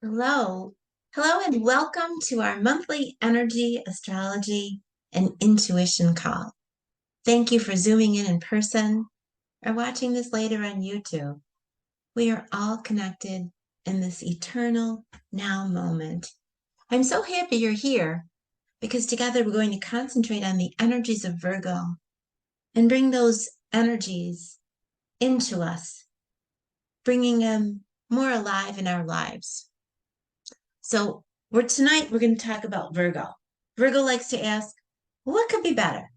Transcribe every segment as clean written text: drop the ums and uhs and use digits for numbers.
Hello. Hello, and welcome to our monthly energy, astrology, and intuition call. Thank you for zooming in person or watching this later on YouTube. We are all connected in this eternal now moment. I'm so happy you're here because together we're going to concentrate on the energies of Virgo and bring those energies into us, bringing them more alive in our lives. So tonight we're going to talk about Virgo. Virgo likes to ask, what could be better?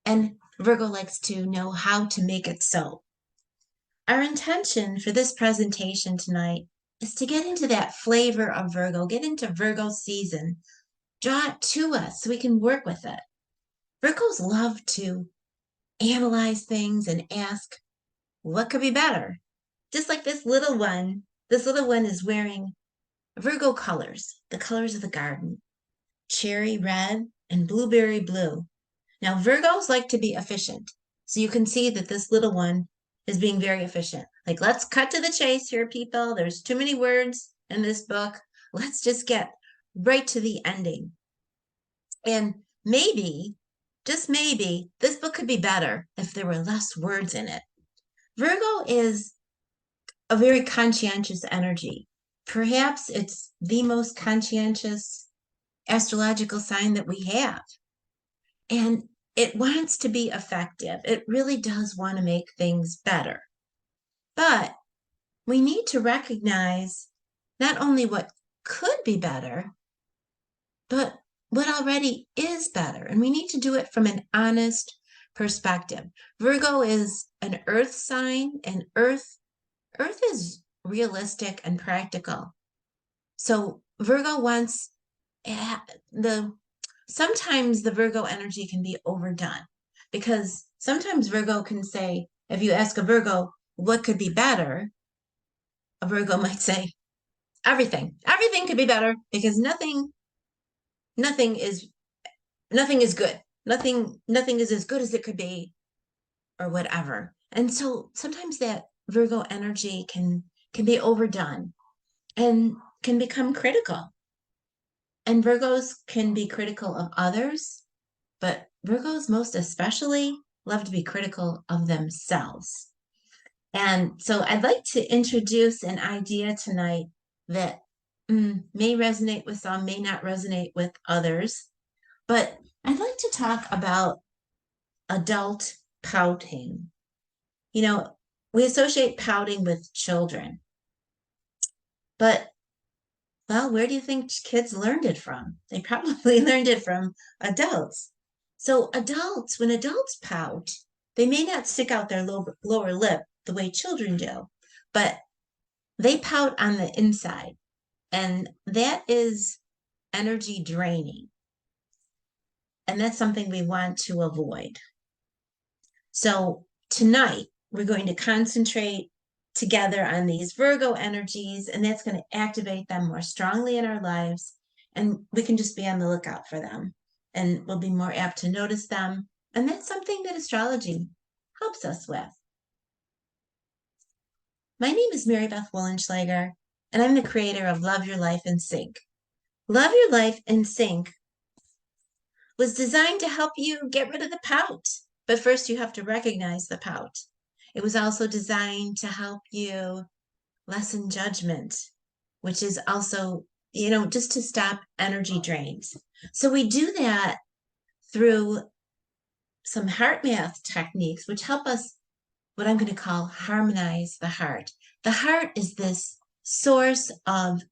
And Virgo likes to know how to make it so. Our intention for this presentation tonight is to get into that flavor of Virgo, get into Virgo season, draw it to us so we can work with it. Virgos love to analyze things and ask, what could be better? Just like this little one is wearing Virgo colors, the colors of the garden, cherry red, and blueberry blue. Now, Virgos like to be efficient. So you can see that this little one is being very efficient. Like, let's cut to the chase here, people. There's too many words in this book. Let's just get right to the ending. And maybe, just maybe, this book could be better if there were less words in it. Virgo is a very conscientious energy. Perhaps it's the most conscientious astrological sign that we have. And it wants to be effective. It really does want to make things better. But we need to recognize not only what could be better, but what already is better. And we need to do it from an honest perspective. Virgo is an earth sign, and earth is realistic and practical. So Virgo wants sometimes the Virgo energy can be overdone because sometimes Virgo can say, if you ask a Virgo, what could be better? A Virgo might say, everything. Everything could be better because nothing is good. Nothing is as good as it could be or whatever. And so sometimes that Virgo energy can be overdone and can become critical. And Virgos can be critical of others, but Virgos most especially love to be critical of themselves. And so I'd like to introduce an idea tonight that may resonate with some, may not resonate with others, but I'd like to talk about adult pouting. You know, we associate pouting with children, but well, where do you think kids learned it from? They probably learned it from adults. So when adults pout, they may not stick out their lower lip the way children do, but they pout on the inside. And that is energy draining. And that's something we want to avoid. So tonight, we're going to concentrate together on these Virgo energies, and that's going to activate them more strongly in our lives. And we can just be on the lookout for them, and we'll be more apt to notice them. And that's something that astrology helps us with. My name is Mary Beth Wollenschlager, and I'm the creator of Love Your Life in Sync. Love Your Life in Sync was designed to help you get rid of the pout. But first, you have to recognize the pout. It was also designed to help you lessen judgment, which is also, just to stop energy drains. So we do that through some heart math techniques, which help us, what I'm going to call harmonize the heart. The heart is this source of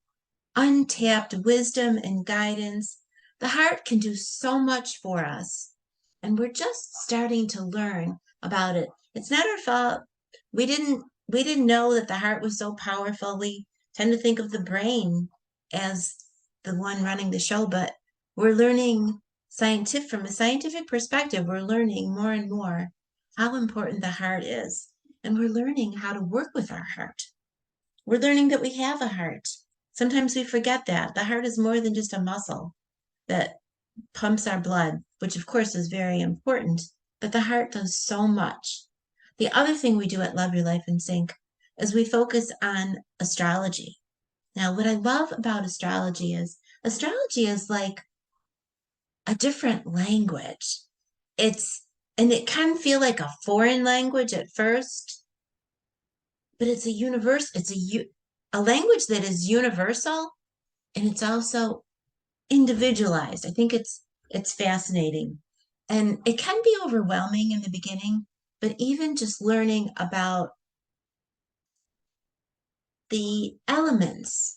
untapped wisdom and guidance. The heart can do so much for us, and we're just starting to learn about it. It's not our fault. We didn't know that the heart was so powerful. We tend to think of the brain as the one running the show, but we're learning from a scientific perspective, we're learning more and more how important the heart is. And we're learning how to work with our heart. We're learning that we have a heart. Sometimes we forget that. The heart is more than just a muscle that pumps our blood, which of course is very important, but the heart does so much. The other thing we do at Love Your Life in Sync is we focus on astrology. Now, what I love about astrology is like a different language. It's, and it can feel like a foreign language at first, but it's a language that is universal, and it's also individualized. I think it's fascinating. And it can be overwhelming in the beginning, but even just learning about the elements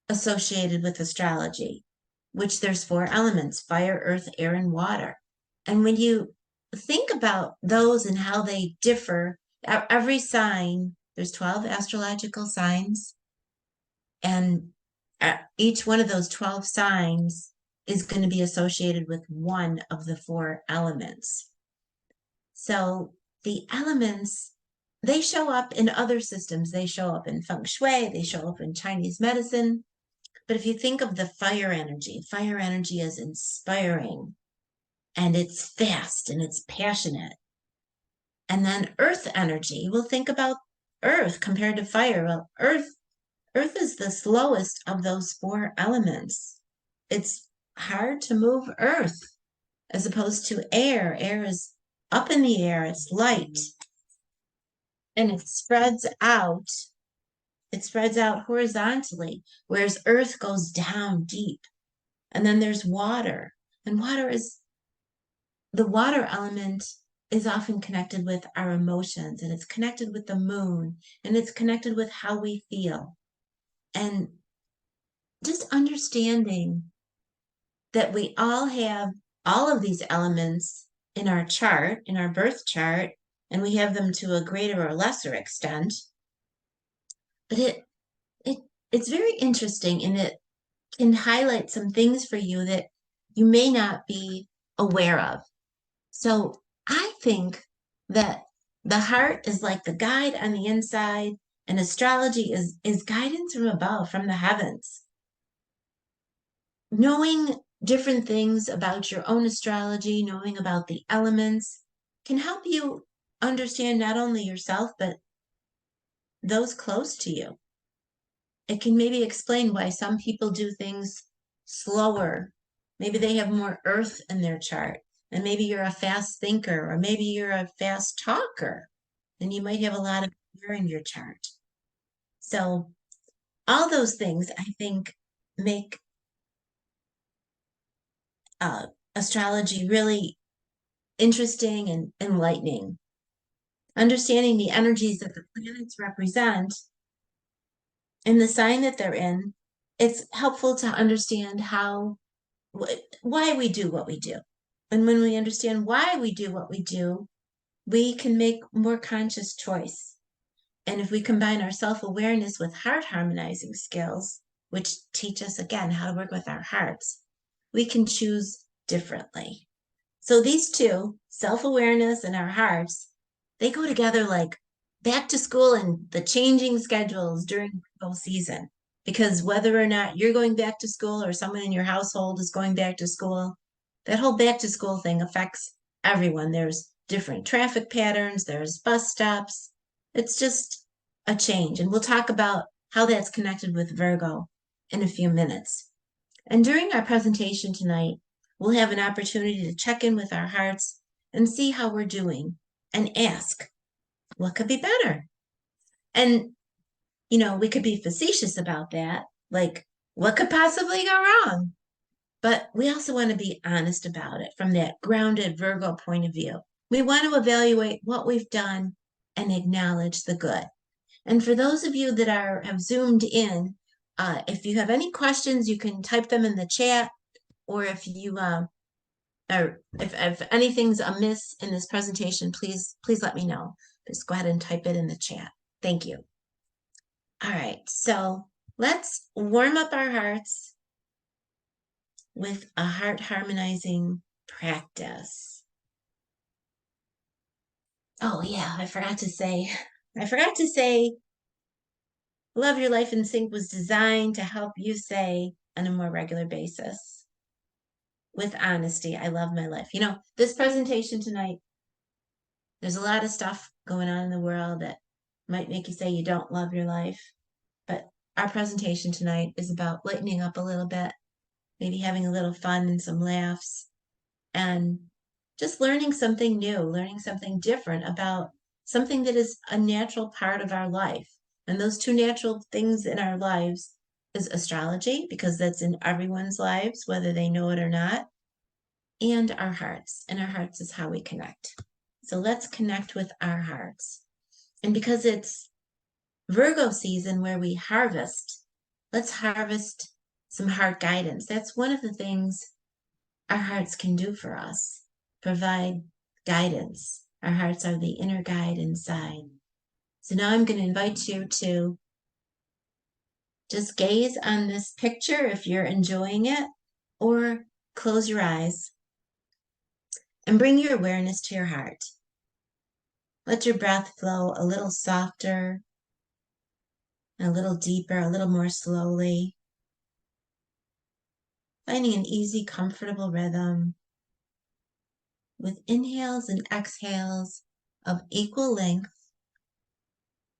associated with astrology, which there's four elements: fire, earth, air, and water. And when you think about those and how they differ, every sign, there's 12 astrological signs, and each one of those 12 signs is going to be associated with one of the four elements. So the elements, they show up in other systems. They show up in feng shui, they show up in Chinese medicine. But if you think of the fire energy is inspiring, and it's fast and it's passionate. And then earth energy, we'll think about earth compared to fire. Well, earth is the slowest of those four elements. It's hard to move earth as opposed to air. Air is up in the air, it's light, and it spreads out. It spreads out horizontally, whereas earth goes down deep. And then there's water. And the water element is often connected with our emotions, and it's connected with the moon, and it's connected with how we feel. And just understanding that we all have all of these elements in our chart, in our birth chart, and we have them to a greater or lesser extent. But it it's very interesting, and it can highlight some things for you that you may not be aware of. So I think that the heart is like the guide on the inside, and astrology is guidance from above, from the heavens. Knowing different things about your own astrology, knowing about the elements, can help you understand not only yourself, but those close to you. It can maybe explain why some people do things slower. Maybe they have more earth in their chart, and maybe you're a fast thinker, or maybe you're a fast talker, and you might have a lot of air in your chart. So, all those things I think make astrology really interesting and enlightening. Understanding the energies that the planets represent and the sign that they're in, it's helpful to understand why we do what we do. And when we understand why we do what we do, we can make more conscious choice. And if we combine our self-awareness with heart harmonizing skills, which teach us again how to work with our hearts, we can choose differently. So these two, self-awareness and our hearts, they go together like back to school and the changing schedules during Virgo season. Because whether or not you're going back to school or someone in your household is going back to school, that whole back to school thing affects everyone. There's different traffic patterns, there's bus stops. It's just a change. And we'll talk about how that's connected with Virgo in a few minutes. And during our presentation tonight, we'll have an opportunity to check in with our hearts and see how we're doing and ask, what could be better? And, we could be facetious about that, like, what could possibly go wrong? But we also want to be honest about it from that grounded Virgo point of view. We want to evaluate what we've done and acknowledge the good. And for those of you that have zoomed in, if you have any questions, you can type them in the chat, or if you or if anything's amiss in this presentation, please let me know. Just go ahead and type it in the chat. Thank you. All right, so let's warm up our hearts with a heart harmonizing practice. Oh yeah, I forgot to say, Love Your Life in Sync was designed to help you say on a more regular basis, with honesty, I love my life. This presentation tonight, there's a lot of stuff going on in the world that might make you say you don't love your life, but our presentation tonight is about lightening up a little bit, maybe having a little fun and some laughs, and just learning something new, learning something different about something that is a natural part of our life. And those two natural things in our lives is astrology, because that's in everyone's lives, whether they know it or not, and our hearts. And our hearts is how we connect. So let's connect with our hearts. And because it's Virgo season where we harvest, let's harvest some heart guidance. That's one of the things our hearts can do for us, provide guidance. Our hearts are the inner guide inside. So now I'm going to invite you to just gaze on this picture if you're enjoying it, or close your eyes and bring your awareness to your heart. Let your breath flow a little softer, a little deeper, a little more slowly, finding an easy, comfortable rhythm with inhales and exhales of equal length,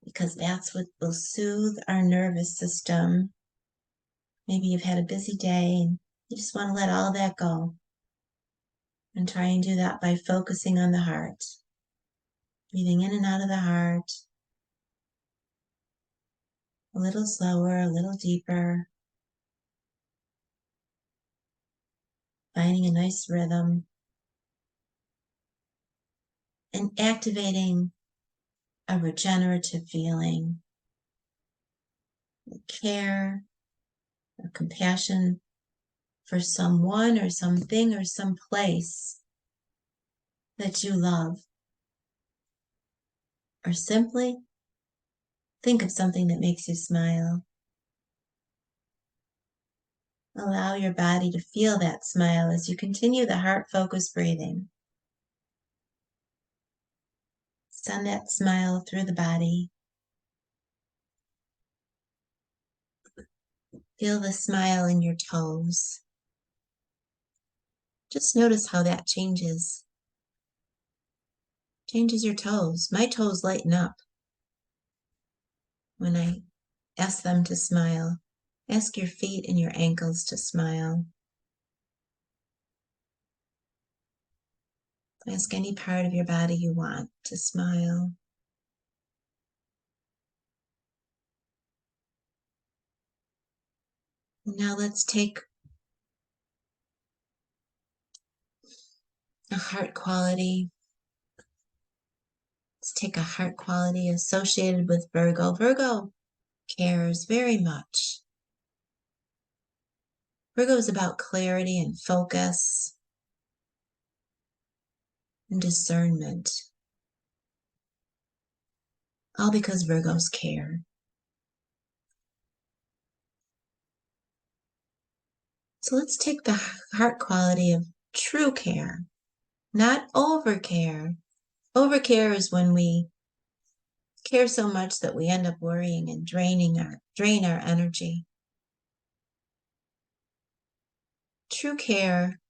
because that's what will soothe our nervous system. Maybe you've had a busy day and you just want to let all that go. And try and do that by focusing on the heart. Breathing in and out of the heart. A little slower, a little deeper. Finding a nice rhythm. And activating a regenerative feeling. Care or compassion for someone or something or some place that you love. Or simply think of something that makes you smile. Allow your body to feel that smile as you continue the heart-focused breathing. Send that smile through the body. Feel the smile in your toes. Just notice how that changes. Changes your toes. My toes lighten up when I ask them to smile. Ask your feet and your ankles to smile. Ask any part of your body you want to smile. And now let's take a heart quality. Let's take a heart quality associated with Virgo. Virgo cares very much. Virgo is about clarity and focus and discernment. All because Virgos care. So let's take the heart quality of true care, not over care. Over care is when we care so much that we end up worrying and drain our energy. True care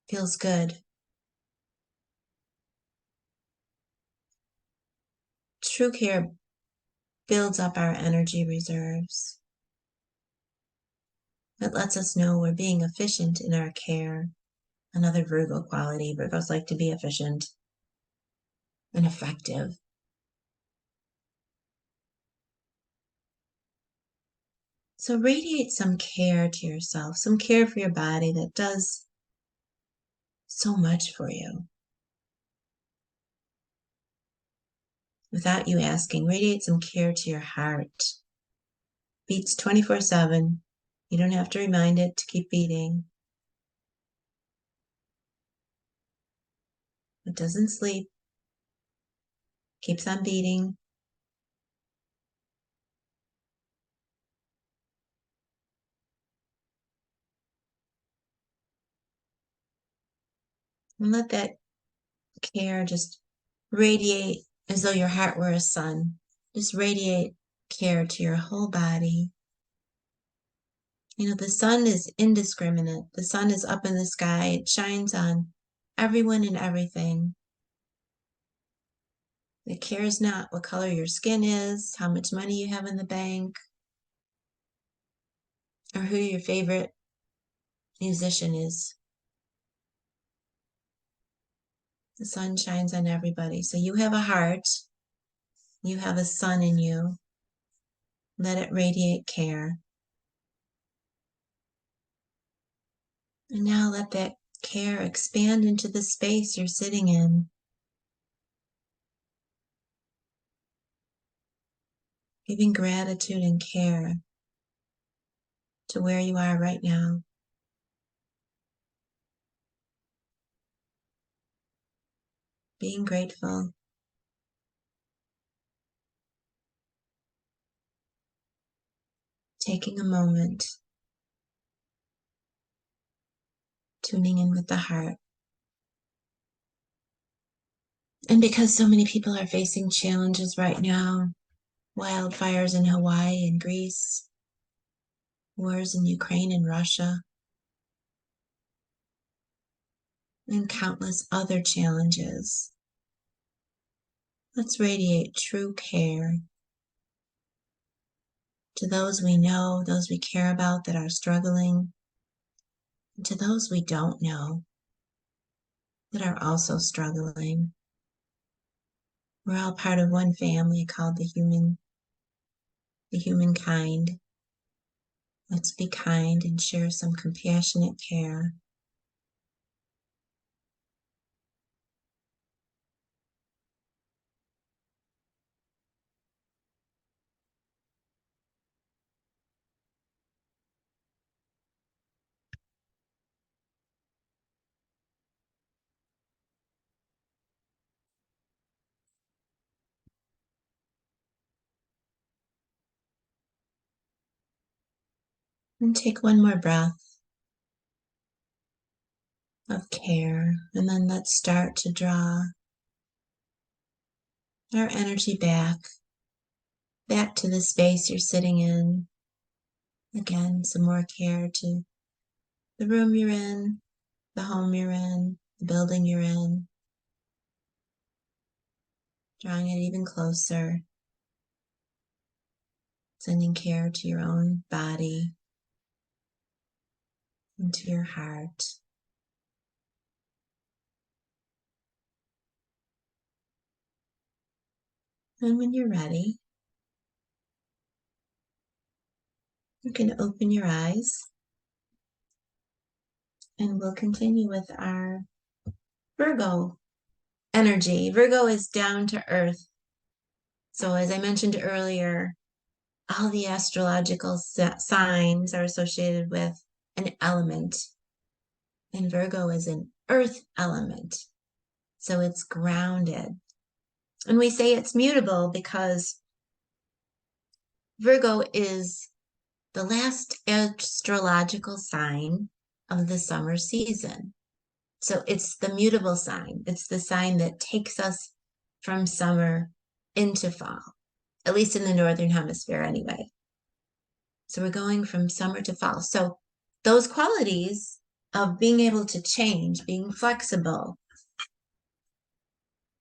feels good. True care builds up our energy reserves. It lets us know we're being efficient in our care. Another Virgo quality. Virgos like to be efficient and effective. So radiate some care to yourself, some care for your body that does so much for you. Without you asking, radiate some care to your heart. Beats 24/7. You don't have to remind it to keep beating. It doesn't sleep. Keeps on beating. And let that care just radiate as though your heart were a sun. Just radiate care to your whole body. You know, the sun is indiscriminate. The sun is up in the sky. It shines on everyone and everything. It cares not what color your skin is, how much money you have in the bank, or who your favorite musician is. The sun shines on everybody. So you have a heart, you have a sun in you. Let it radiate care. And now let that care expand into the space you're sitting in. Giving gratitude and care to where you are right now. Being grateful. Taking a moment. Tuning in with the heart. And because so many people are facing challenges right now, wildfires in Hawaii and Greece, wars in Ukraine and Russia, and countless other challenges, let's radiate true care to those we know, those we care about that are struggling, and to those we don't know that are also struggling. We're all part of one family called the humankind. Let's be kind and share some compassionate care. And take one more breath of care, and then let's start to draw our energy back to the space you're sitting in. Again, some more care to the room you're in, the home you're in, the building you're in. Drawing it even closer, sending care to your own body and to your heart. And when you're ready, you can open your eyes and we'll continue with our Virgo energy. Virgo is down to earth. So as I mentioned earlier, all the astrological signs are associated with an element, and Virgo is an earth element. So it's grounded. And we say it's mutable because Virgo is the last astrological sign of the summer season. So it's the mutable sign. It's the sign that takes us from summer into fall, at least in the Northern Hemisphere anyway. So we're going from summer to fall. So those qualities of being able to change, being flexible,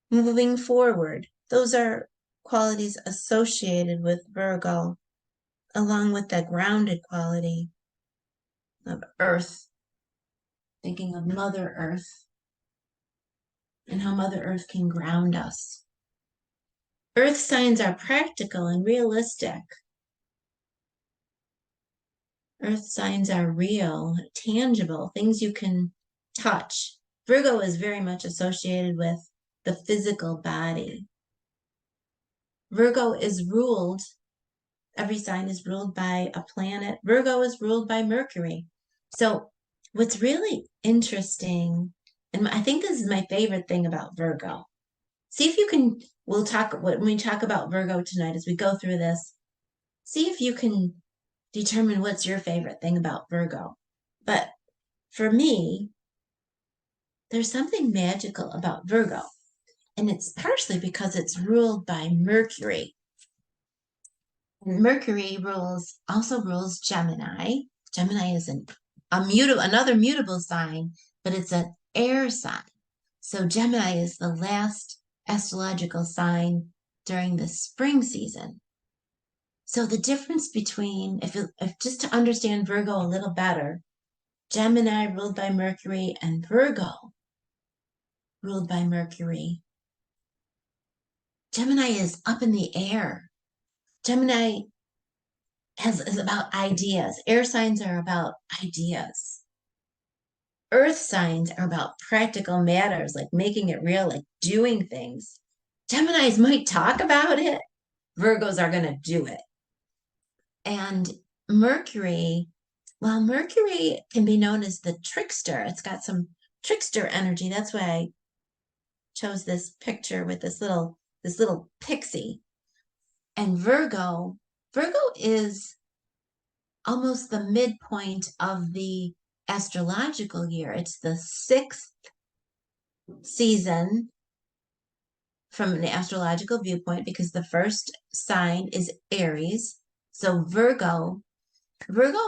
moving forward, those are qualities associated with Virgo, along with that grounded quality of earth, thinking of Mother Earth and how Mother Earth can ground us. Earth signs are practical and realistic. Earth signs are real, tangible, things you can touch. Virgo is very much associated with the physical body. Virgo is ruled, every sign is ruled by a planet. Virgo is ruled by Mercury. So what's really interesting, and I think this is my favorite thing about Virgo. See if you can, when we talk about Virgo tonight, as we go through this, see if you can determine what's your favorite thing about Virgo. But for me, there's something magical about Virgo, and it's partially because it's ruled by Mercury. And Mercury also rules Gemini. Gemini is another mutable sign, but it's an air sign. So Gemini is the last astrological sign during the spring season. So the difference between, if just to understand Virgo a little better, Gemini ruled by Mercury and Virgo ruled by Mercury. Gemini is up in the air. Gemini is about ideas. Air signs are about ideas. Earth signs are about practical matters, like making it real, like doing things. Geminis might talk about it. Virgos are going to do it. And Mercury, well, Mercury can be known as the trickster. It's got some trickster energy. That's why I chose this picture with this little pixie. And Virgo is almost the midpoint of the astrological year. It's the 6th season from an astrological viewpoint because the first sign is Aries. So Virgo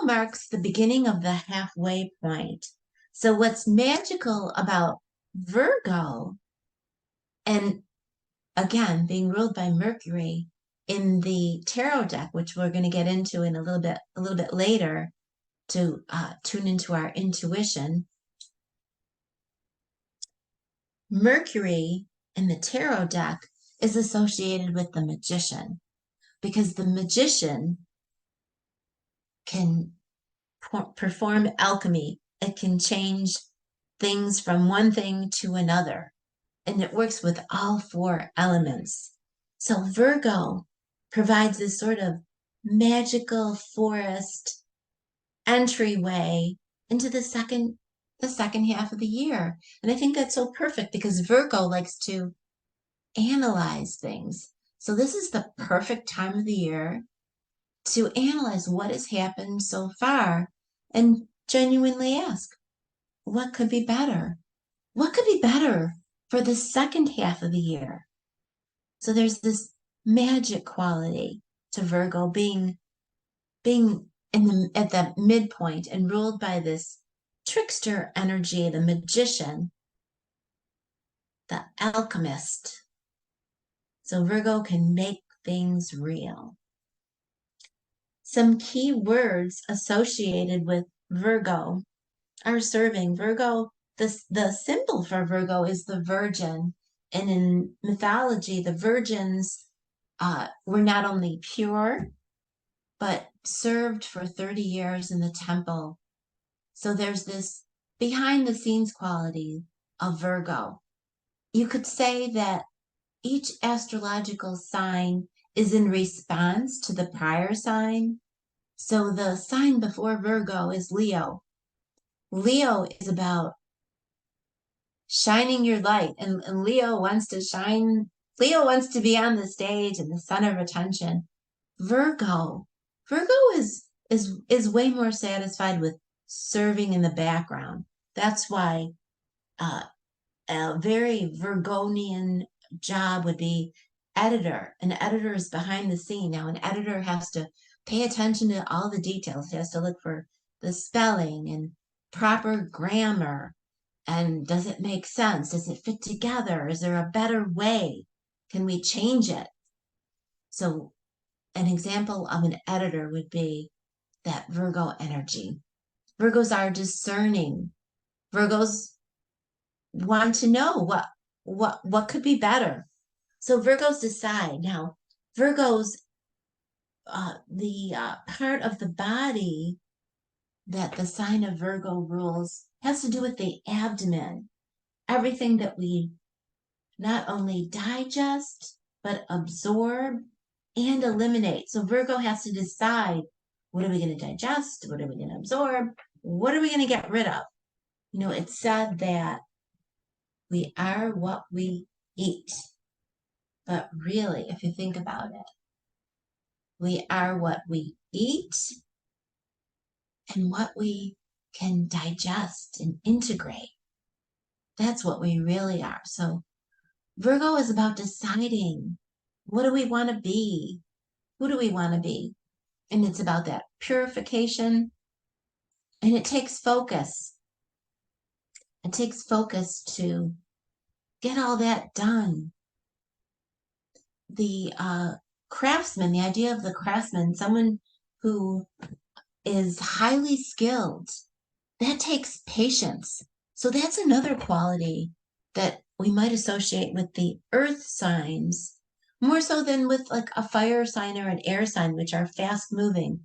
marks the beginning of the halfway point. So what's magical about Virgo, and again, being ruled by Mercury in the tarot deck, which we're going to get into in a little bit later to tune into our intuition. Mercury in the tarot deck is associated with the magician because the magician can perform alchemy. It can change things from one thing to another, and it works with all 4 elements. So Virgo provides this sort of magical forest entryway into the second half of the year. And I think that's so perfect because Virgo likes to analyze things. So this is the perfect time of the year to analyze what has happened so far and genuinely ask, what could be better? What could be better for the second half of the year? So there's this magic quality to Virgo being at the midpoint and ruled by this trickster energy, the magician, the alchemist. So Virgo can make things real. Some key words associated with Virgo are serving. Virgo, the symbol for Virgo is the virgin. And in mythology, the virgins were not only pure, but served for 30 years in the temple. So there's this behind the scenes quality of Virgo. You could say that each astrological sign is in response to the prior sign. So the sign before Virgo is Leo. Leo is about shining your light, and Leo wants to shine. Leo wants to be on the stage and the center of attention. Virgo is way more satisfied with serving in the background. That's why a very Virgonian job would be editor. An editor is behind the scene. Now, an editor has to pay attention to all the details. He has to look for the spelling and proper grammar. And does it make sense? Does it fit together? Is there a better way? Can we change it? So an example of an editor would be that Virgo energy. Virgos are discerning. Virgos want to know what could be better. So Virgos decide. Now, Virgos, the part of the body that the sign of Virgo rules has to do with the abdomen. Everything that we not only digest, but absorb and eliminate. So Virgo has to decide, what are we going to digest? What are we going to absorb? What are we going to get rid of? You know, it's said that we are what we eat. But really, if you think about it, we are what we eat and what we can digest and integrate. That's what we really are. So Virgo is about deciding, what do we want to be? Who do we want to be? And it's about that purification. And it takes focus. It takes focus to get all that done. the craftsman, the idea of the craftsman, someone who is highly skilled, that takes patience. So that's another quality that we might associate with the earth signs, more so than with like a fire sign or an air sign, which are fast moving.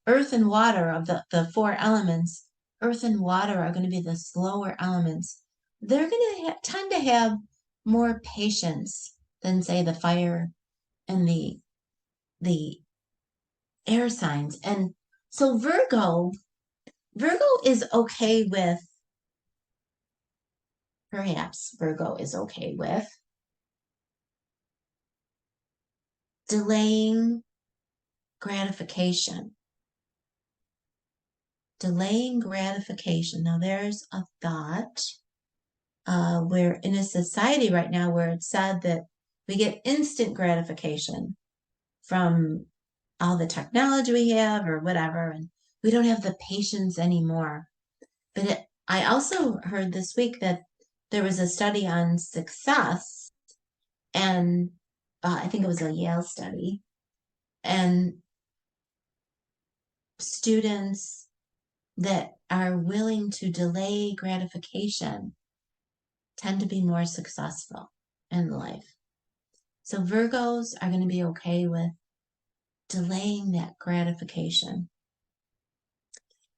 Earth and water, of the four elements, earth and water are going to be the slower elements. They're going to tend to have more patience than, say, the fire and the air signs. And so Virgo is okay with, perhaps Virgo is okay with delaying gratification. Delaying gratification. Now, there's a thought. We're in a society right now where it's said that we get instant gratification from all the technology we have or whatever, and we don't have the patience anymore. But I also heard this week that there was a study on success, and I think it was a Yale study, and students that are willing to delay gratification tend to be more successful in life. So Virgos are going to be okay with delaying that gratification.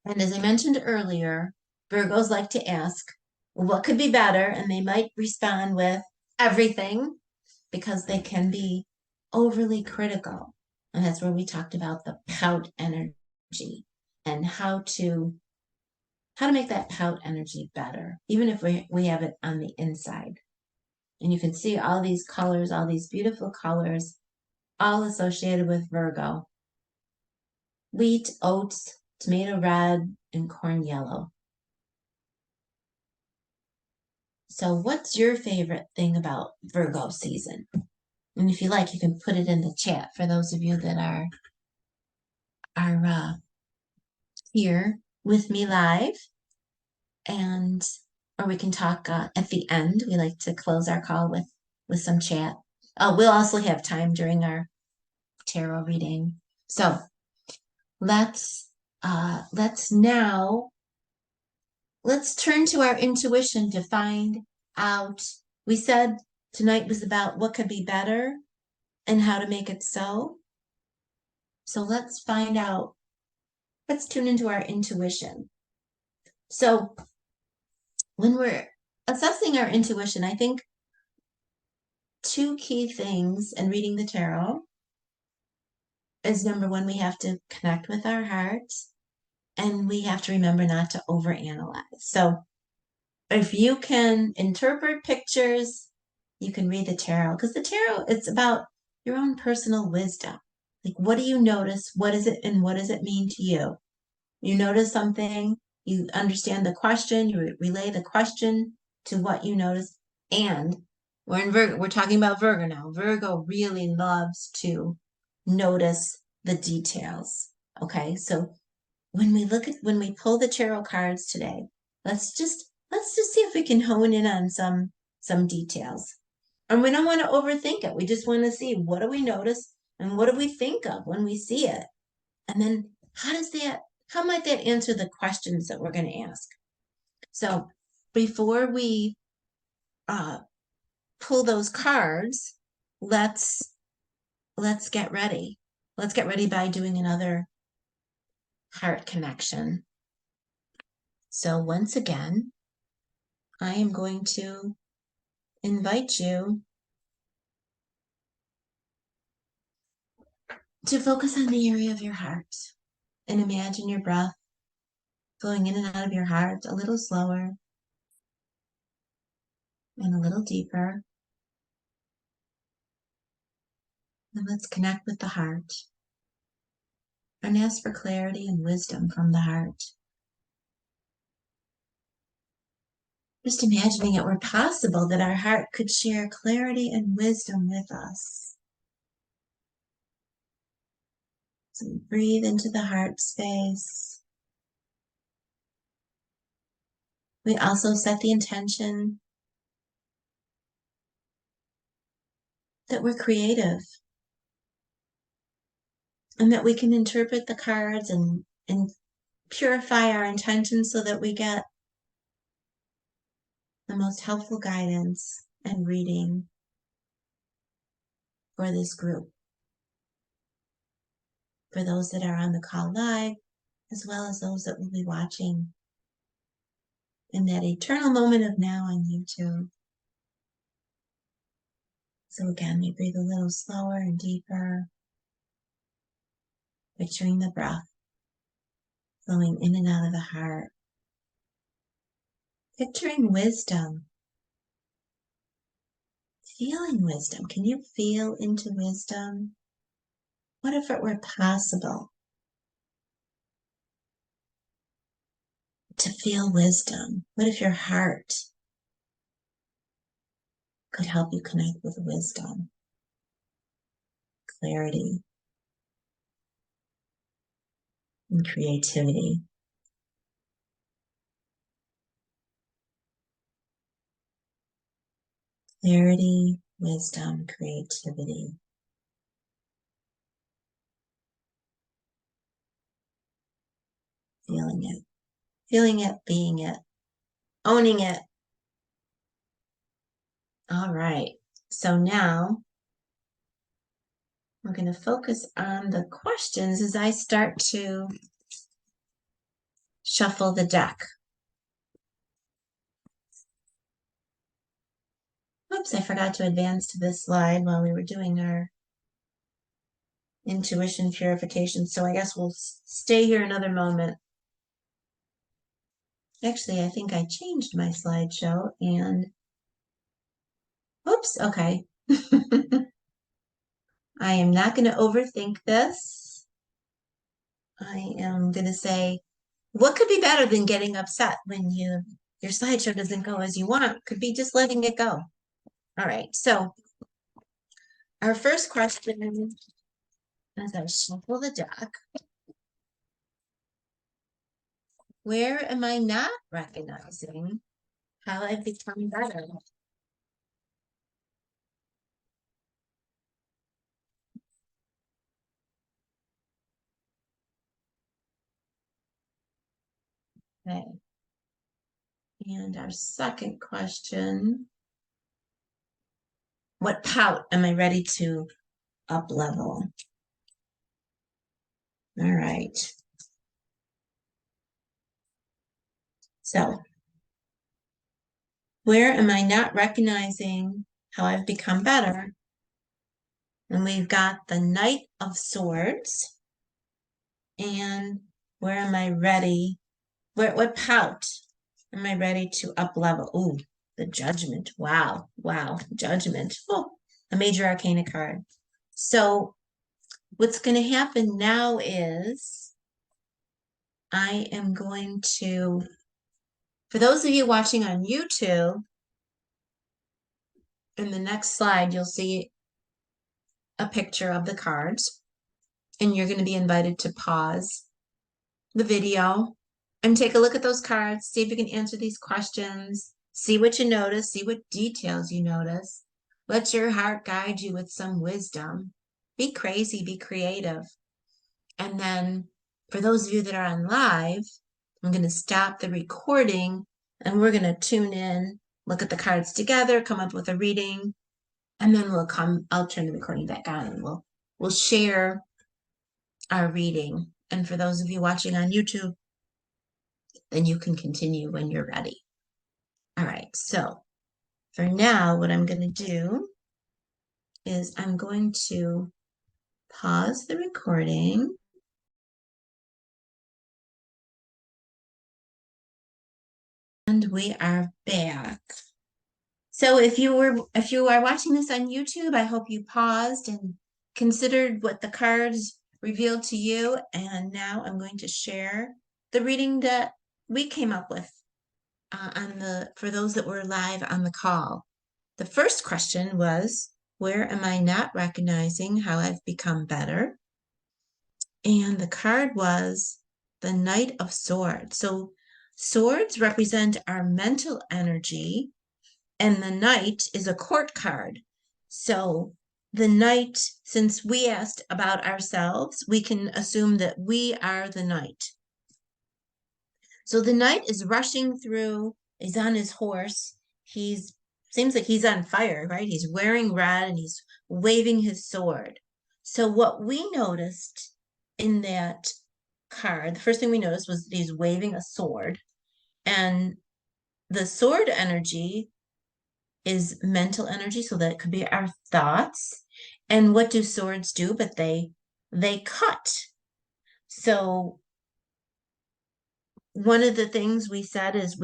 And as I mentioned earlier, Virgos like to ask, what could be better? And they might respond with everything, because they can be overly critical. And that's where we talked about the pout energy and how to make that pout energy better, even if we have it on the inside. And you can see all these colors, all these beautiful colors, all associated with Virgo. Wheat, oats, tomato red, and corn yellow. So what's your favorite thing about Virgo season? And if you like, you can put it in the chat for those of you that are here with me live. And or we can talk at the end. We like to close our call with some chat. We'll also have time during our tarot reading. So let's turn to our intuition to find out. We said tonight was about what could be better and how to make it so. So let's find out. Let's tune into our intuition. So when we're assessing our intuition, I think two key things in reading the tarot is, number one, we have to connect with our hearts, and we have to remember not to overanalyze. So if you can interpret pictures, you can read the tarot, because the tarot, it's about your own personal wisdom. Like, what do you notice? What is it, and what does it mean to you? You notice something, you understand the question, you relay the question to what you notice. And we're in Virgo, we're talking about Virgo now. Virgo really loves to notice the details. Okay, so when we pull the tarot cards today, let's just see if we can hone in on some details. And we don't want to overthink it. We just want to see, what do we notice and what do we think of when we see it? And then how might that answer the questions that we're going to ask? So before we pull those cards, let's get ready. Let's get ready by doing another heart connection. So once again, I am going to invite you to focus on the area of your heart and imagine your breath flowing in and out of your heart a little slower and a little deeper. And let's connect with the heart and ask for clarity and wisdom from the heart. Just imagining it were possible that our heart could share clarity and wisdom with us. So breathe into the heart space. We also set the intention that we're creative and that we can interpret the cards and purify our intentions so that we get the most helpful guidance and reading for this group, for those that are on the call live, as well as those that will be watching in that eternal moment of now on YouTube. So again, we breathe a little slower and deeper, picturing the breath flowing in and out of the heart, picturing wisdom, feeling wisdom. Can you feel into wisdom? What if it were possible to feel wisdom? What if your heart could help you connect with wisdom, clarity, and creativity? Clarity, wisdom, creativity. Feeling it, being it, owning it. All right. So now we're going to focus on the questions as I start to shuffle the deck. Oops, I forgot to advance to this slide while we were doing our intuition purification. So I guess we'll stay here another moment. Actually, I think I changed my slideshow and oops, okay. I am not going to overthink this. I am going to say, what could be better than getting upset when your slideshow doesn't go as you want? Could be just letting it go. All right, so our first question, as I shuffle the deck, where am I not recognizing how I've become better? Okay. And our second question, what pout am I ready to up level? All right. So, where am I not recognizing how I've become better? And we've got the Knight of Swords. And where am I ready? What pout am I ready to up level? Ooh, the Judgment. Wow. Wow. Judgment. Oh, a major arcana card. So what's going to happen now is I am going to, for those of you watching on YouTube, in the next slide, you'll see a picture of the cards, and you're going to be invited to pause the video and take a look at those cards, see if you can answer these questions, see what you notice, see what details you notice. Let your heart guide you with some wisdom. Be crazy, be creative. And then for those of you that are on live, I'm going to stop the recording and we're going to tune in, look at the cards together, come up with a reading, and then I'll turn the recording back on and we'll share our reading. And for those of you watching on YouTube, then you can continue when you're ready. All right, so for now, what I'm going to do is I'm going to pause the recording. And we are back. So if you are watching this on YouTube, I hope you paused and considered what the cards revealed to you. And now I'm going to share the reading that we came up with for those that were live on the call. The first question was, where am I not recognizing how I've become better? And the card was the Knight of Swords. So swords represent our mental energy, and the Knight is a court card. So the night, since we asked about ourselves, we can assume that we are the night. So the knight is rushing through, he's on his horse. He's seems like he's on fire, right? He's wearing red and he's waving his sword. So what we noticed in that card, the first thing we noticed was that he's waving a sword. And the sword energy is mental energy, so that it could be our thoughts. And what do swords do? But they cut. So one of the things we said is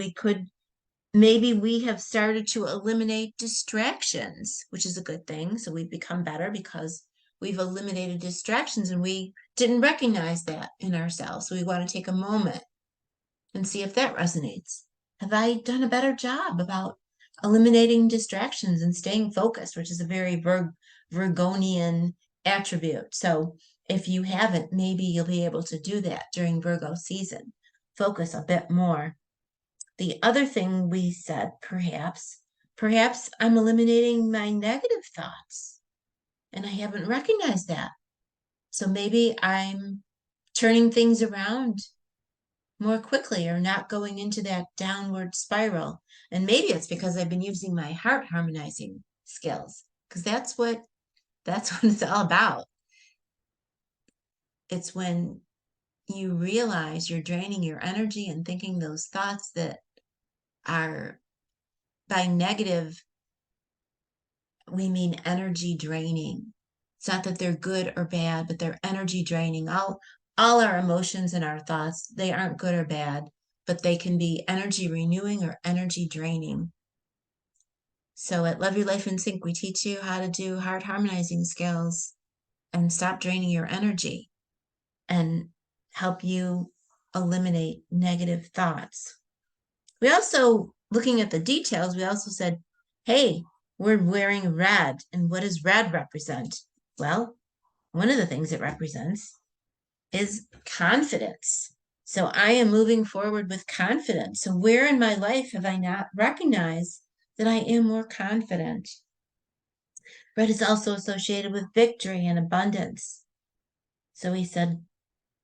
maybe we have started to eliminate distractions, which is a good thing. So we've become better because we've eliminated distractions and we didn't recognize that in ourselves. So we want to take a moment and see if that resonates. Have I done a better job about eliminating distractions and staying focused, which is a very Virgonian attribute? So if you haven't, maybe you'll be able to do that during Virgo season. Focus a bit more. The other thing we said, perhaps I'm eliminating my negative thoughts and I haven't recognized that. So maybe I'm turning things around more quickly or not going into that downward spiral. And maybe it's because I've been using my heart harmonizing skills, because that's what it's all about. It's when you realize you're draining your energy and thinking those thoughts that are, by negative, we mean energy draining. It's not that they're good or bad, but they're energy draining. All our emotions and our thoughts, they aren't good or bad, but they can be energy renewing or energy draining. So at Love Your Life in Sync, we teach you how to do heart harmonizing skills and stop draining your energy and help you eliminate negative thoughts. We also, looking at the details, we also said, hey, we're wearing red. And what does red represent? Well, one of the things it represents is confidence. So I am moving forward with confidence. So where in my life have I not recognized that I am more confident? Red is also associated with victory and abundance. So he said,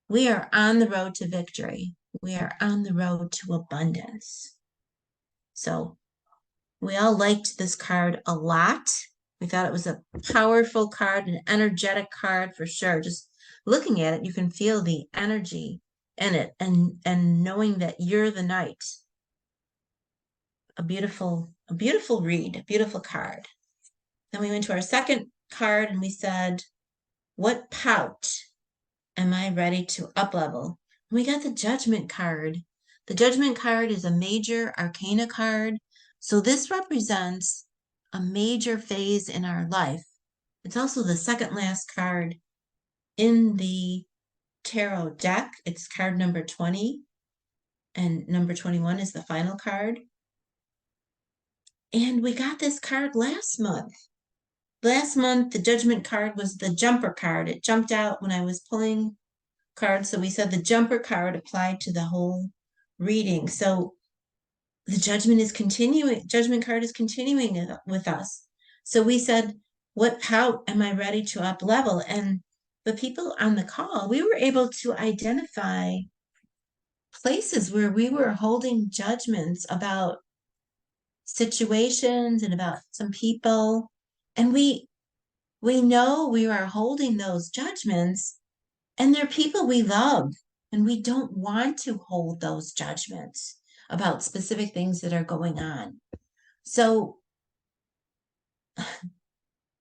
we are on the road to victory. We are on the road to abundance. So we all liked this card a lot. We thought it was a powerful card, an energetic card for sure. Just looking at it, you can feel the energy in it and knowing that you're the knight. A beautiful read, a beautiful card. Then we went to our second card and we said, what pout am I ready to up level? And we got the Judgment card. The Judgment card is a major arcana card. So this represents a major phase in our life. It's also the second last card in the tarot deck. It's card number 20, and number 21 is the final card. And we got this card last month. Last month, the Judgment card was the jumper card. It jumped out when I was pulling cards. So we said the jumper card applied to the whole reading. So the Judgment card is continuing with us. So we said, how am I ready to up level? And the people on the call, we were able to identify places where we were holding judgments about situations and about some people. And we know we are holding those judgments, and they're people we love, and we don't want to hold those judgments about specific things that are going on. So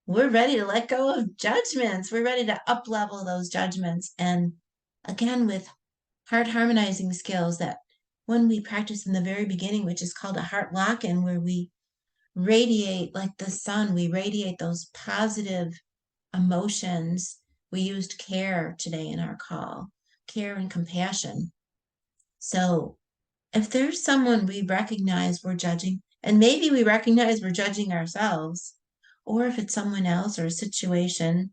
we're ready to let go of judgments. We're ready to up level those judgments. And again, with heart harmonizing skills that when we practice in the very beginning, which is called a heart lock-in, where we radiate like the sun, we radiate those positive emotions. We used care today in our call, care and compassion. So if there's someone we recognize we're judging, and maybe we recognize we're judging ourselves, or if it's someone else or a situation,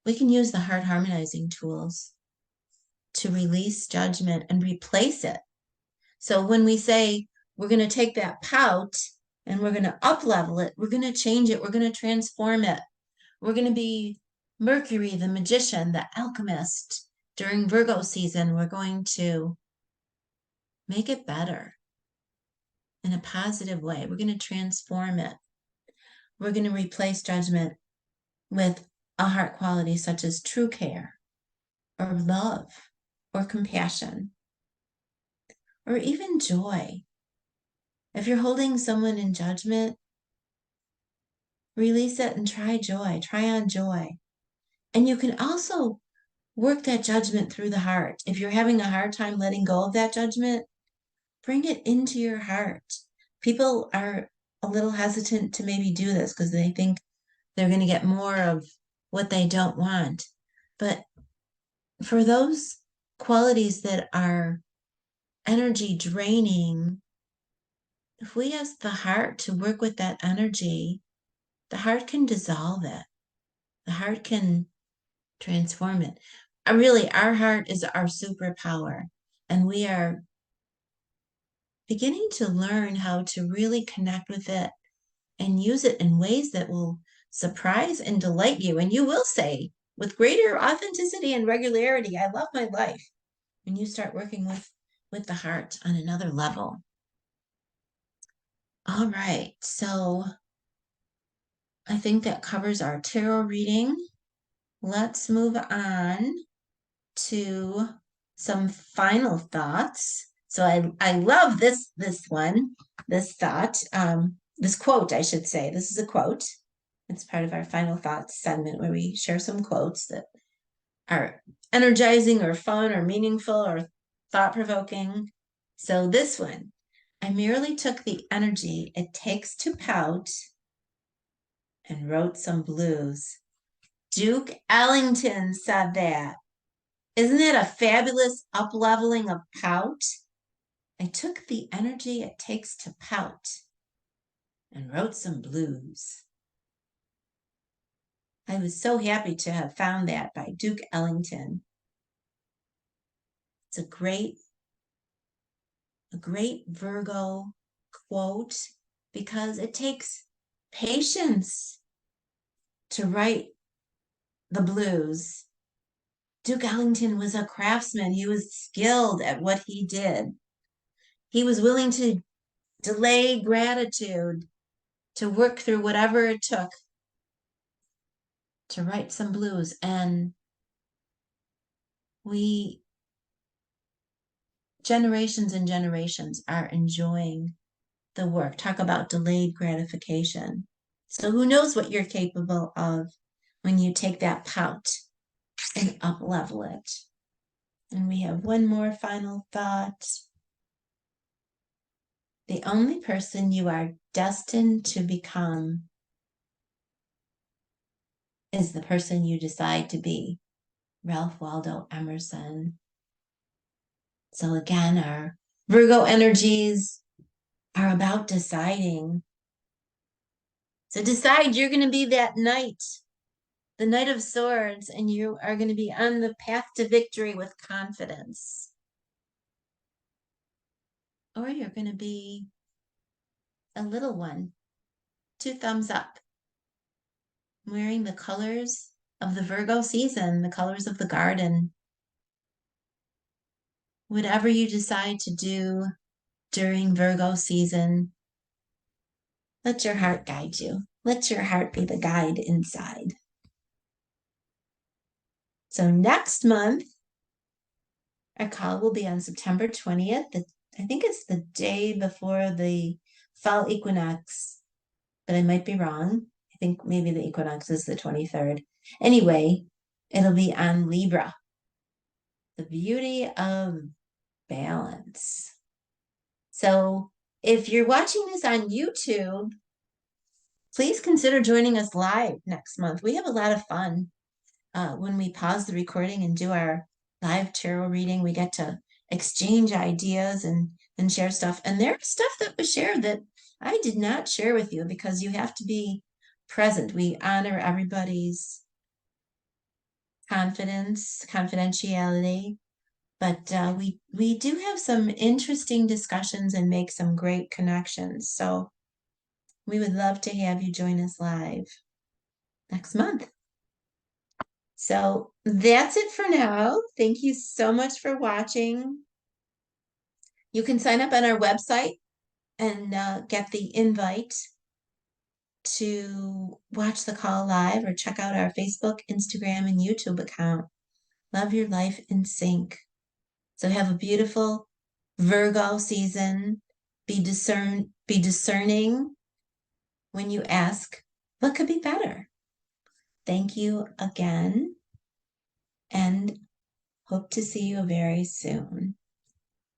we can use the heart harmonizing tools to release judgment and replace it. So when we say we're going to take that pout and we're going to up level it. We're going to change it. We're going to transform it. We're going to be Mercury, the magician, the alchemist. During Virgo season, we're going to make it better in a positive way. We're going to transform it. We're going to replace judgment with a heart quality such as true care or love or compassion or even joy. If you're holding someone in judgment, release it and try joy. Try on joy. And you can also work that judgment through the heart. If you're having a hard time letting go of that judgment, bring it into your heart. People are a little hesitant to maybe do this because they think they're going to get more of what they don't want. But for those qualities that are energy draining, if we ask the heart to work with that energy, the heart can dissolve it. The heart can transform it. Really, our heart is our superpower, and we are beginning to learn how to really connect with it and use it in ways that will surprise and delight you. And you will say, with greater authenticity and regularity, I love my life, when you start working with the heart on another level. All right, so I think that covers our tarot reading. Let's move on to some final thoughts. So I love this one, this thought, this quote, I should say. This is a quote. It's part of our final thoughts segment where we share some quotes that are energizing or fun or meaningful or thought-provoking. So this one, I merely took the energy it takes to pout and wrote some blues. Duke Ellington said that. Isn't it a fabulous up-leveling of pout? I took the energy it takes to pout and wrote some blues. I was so happy to have found that by Duke Ellington. It's a great Virgo quote because it takes patience to write the blues. Duke Ellington was a craftsman. He was skilled at what he did. He was willing to delay gratitude, to work through whatever it took to write some blues. And we, generations and generations, are enjoying the work. Talk about delayed gratification. So who knows what you're capable of when you take that pout and up level it. And we have one more final thought. The only person you are destined to become is the person you decide to be. Ralph Waldo Emerson. So again, our Virgo energies are about deciding. So decide you're going to be that knight, the Knight of Swords, and you are going to be on the path to victory with confidence. Or you're going to be a little one, 2 thumbs up, wearing the colors of the Virgo season, the colors of the garden. Whatever you decide to do during Virgo season, let your heart guide you. Let your heart be the guide inside. So next month, our call will be on September 20th. I think it's the day before the fall equinox, but I might be wrong. I think maybe the equinox is the 23rd. Anyway, it'll be on Libra, the beauty of balance. So if you're watching this on YouTube, please consider joining us live next month. We have a lot of fun when we pause the recording and do our live tarot reading. We get to exchange ideas and share stuff. And there's stuff that was shared that I did not share with you because you have to be present. We honor everybody's confidentiality, but we do have some interesting discussions and make some great connections. So We would love to have you join us live next month. So that's it for now. Thank you so much for watching. You can sign up on our website and get the invite to watch the call live or check out our Facebook, Instagram, and YouTube account. Love your life in sync. So have a beautiful Virgo season. Be discerning when you ask, what could be better? Thank you again, and hope to see you very soon.